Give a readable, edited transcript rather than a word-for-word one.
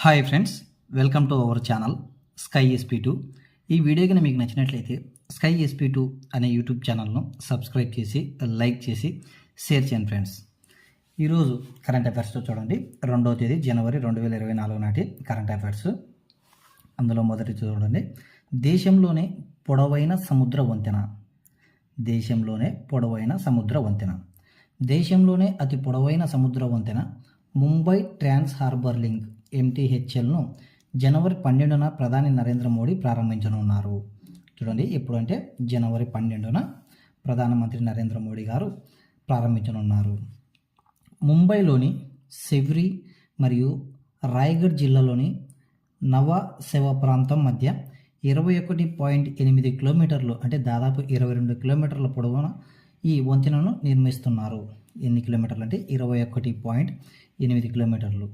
Hi friends, welcome to our channel sky SP2. ఈ video కనుక మీకు నచ్చినట్లయితే స్కై ఎస్పీ2 అనే యూట్యూబ్ ఛానల్ను సబ్స్క్రైబ్ చేసి లైక్ చేసి షేర్ చేయండి ఫ్రెండ్స్. ఈరోజు కరెంట్ అఫైర్స్తో చూడండి. 2వ తేదీ జనవరి 2024 నాటి కరెంట్ అఫైర్స్. అందులో మొదటి చూడండి, దేశంలోనే పొడవైన సముద్ర వంతెన. దేశంలోనే పొడవైన సముద్ర వంతెన. దేశంలోనే అతి పొడవైన సముద్ర వంతెన ముంబై ట్రాన్స్ హార్బర్ లింక్ MTHLను జనవరి 12న ప్రధాని నరేంద్ర మోడీ ప్రారంభించనున్నారు. చూడండి, ఎప్పుడంటే జనవరి 12న ప్రధానమంత్రి నరేంద్ర మోడీ గారు ప్రారంభించనున్నారు. ముంబైలోని సెవ్రీ మరియు రాయ్గఢ్ జిల్లాలోని నవశెవ ప్రాంతం మధ్య 21.8 కిలోమీటర్లు అంటే దాదాపు 22 కిలోమీటర్ల పొడవున ఈ వంతెనను నిర్మిస్తున్నారు. ఎన్ని కిలోమీటర్లు అంటే 21.8 కిలోమీటర్లు.